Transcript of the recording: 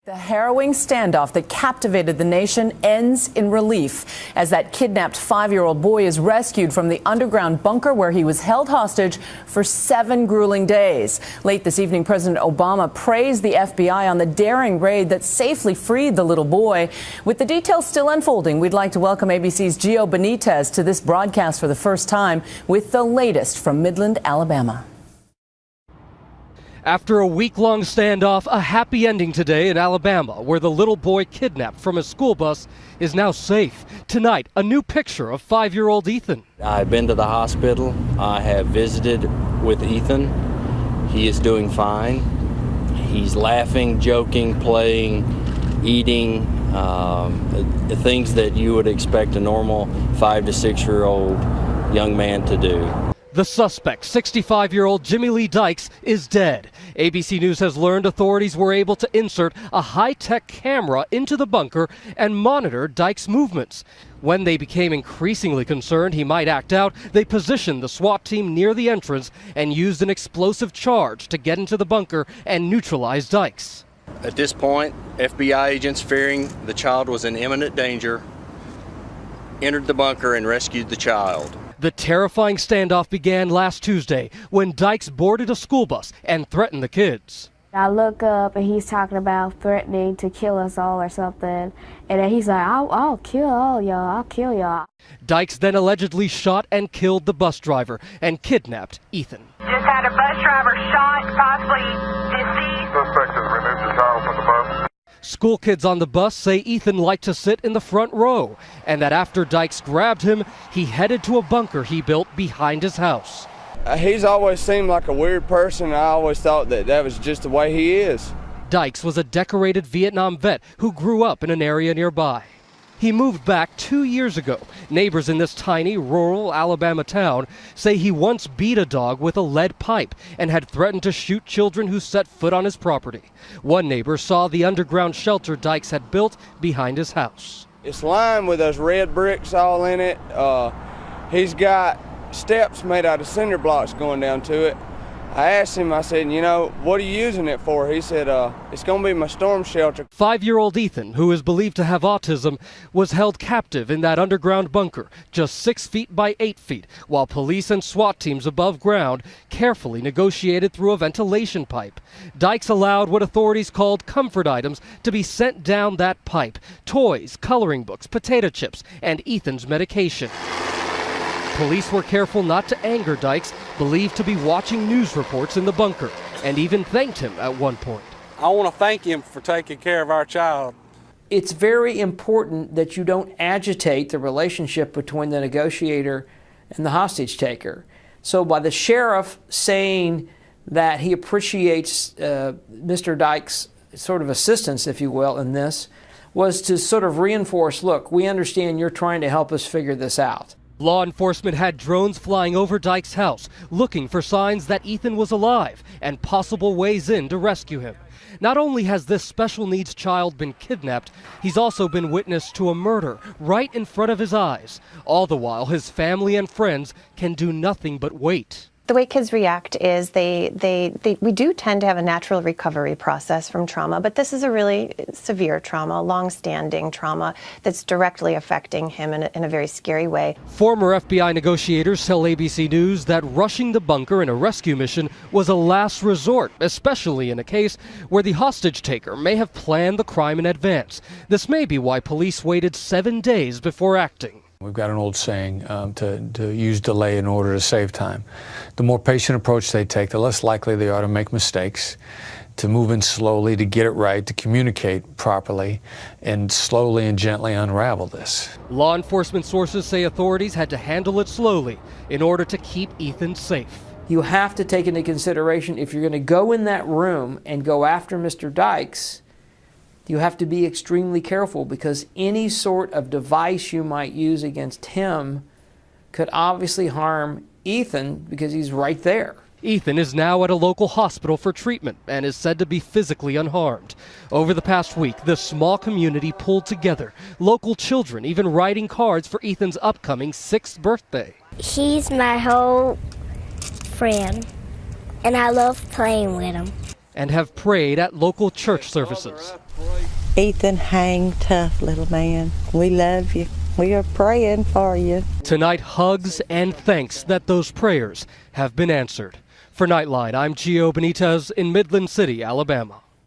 The harrowing standoff that captivated the nation ends in relief as that kidnapped 5-year-old boy is rescued from the underground bunker where he was held hostage for 7 grueling days. Late this evening, President Obama praised the FBI on the daring raid that safely freed the little boy. With the details still unfolding, we'd like to welcome ABC's Gio Benitez to this broadcast for the first time with the latest from Midland, Alabama. After a week-long standoff, a happy ending today in Alabama, where the little boy kidnapped from a school bus is now safe. Tonight, a new picture of 5-year-old Ethan. I've been to the hospital. I have visited with Ethan. He is doing fine. He's laughing, joking, playing, eating, the things that you would expect a normal 5 to 6-year-old young man to do. The suspect, 65-year-old Jimmy Lee Dykes, is dead. ABC News has learned authorities were able to insert a high-tech camera into the bunker and monitor Dykes' movements. When they became increasingly concerned he might act out, they positioned the SWAT team near the entrance and used an explosive charge to get into the bunker and neutralize Dykes. At this point, FBI agents, fearing the child was in imminent danger, entered the bunker and rescued the child. The terrifying standoff began last Tuesday when Dykes boarded a school bus and threatened the kids. I look up and he's talking about threatening to kill us all or something. And then he's like, I'll kill all y'all, I'll kill y'all. Dykes then allegedly shot and killed the bus driver and kidnapped Ethan. Just had a bus driver shot, possibly deceased. Suspect has removed the child from the bus. School kids on the bus say Ethan liked to sit in the front row and that after Dykes grabbed him, he headed to a bunker he built behind his house. He's always seemed like a weird person. I always thought that was just the way he is. Dykes was a decorated Vietnam vet who grew up in an area nearby. He moved back 2 years ago. Neighbors in this tiny, rural Alabama town say he once beat a dog with a lead pipe and had threatened to shoot children who set foot on his property. One neighbor saw the underground shelter Dykes had built behind his house. It's lined with those red bricks all in it. He's got steps made out of cinder blocks going down to it. I asked him, I said, what are you using it for? He said, it's going to be my storm shelter. 5-year-old Ethan, who is believed to have autism, was held captive in that underground bunker, just 6 feet by 8 feet, while police and SWAT teams above ground carefully negotiated through a ventilation pipe. Dykes allowed what authorities called comfort items to be sent down that pipe: toys, coloring books, potato chips, and Ethan's medication. Police were careful not to anger Dykes, believed to be watching news reports in the bunker, and even thanked him at one point. I want to thank him for taking care of our child. It's very important that you don't agitate the relationship between the negotiator and the hostage taker. So by the sheriff saying that he appreciates Mr. Dykes' sort of assistance, if you will, in this, was to sort of reinforce, look, we understand you're trying to help us figure this out. Law enforcement had drones flying over Dykes' house, looking for signs that Ethan was alive and possible ways in to rescue him. Not only has this special needs child been kidnapped, he's also been witness to a murder right in front of his eyes. All the while, his family and friends can do nothing but wait. The way kids react is we do tend to have a natural recovery process from trauma, but this is a really severe trauma, long-standing trauma that's directly affecting him in a very scary way. Former FBI negotiators tell ABC News that rushing the bunker in a rescue mission was a last resort, especially in a case where the hostage taker may have planned the crime in advance. This may be why police waited 7 days before acting. We've got an old saying to use delay in order to save time. The more patient approach they take, the less likely they are to make mistakes, to move in slowly, to get it right, to communicate properly, and slowly and gently unravel this. Law enforcement sources say authorities had to handle it slowly in order to keep Ethan safe. You have to take into consideration, if you're going to go in that room and go after Mr. Dykes, you have to be extremely careful, because any sort of device you might use against him could obviously harm Ethan because he's right there. Ethan is now at a local hospital for treatment and is said to be physically unharmed. Over the past week, the small community pulled together, local children even writing cards for Ethan's upcoming 6th birthday. He's my whole friend, and I love playing with him. And have prayed at local church services. Ethan, hang tough, little man. We love you. We are praying for you. Tonight, hugs and thanks that those prayers have been answered. For Nightline, I'm Gio Benitez in Midland City, Alabama.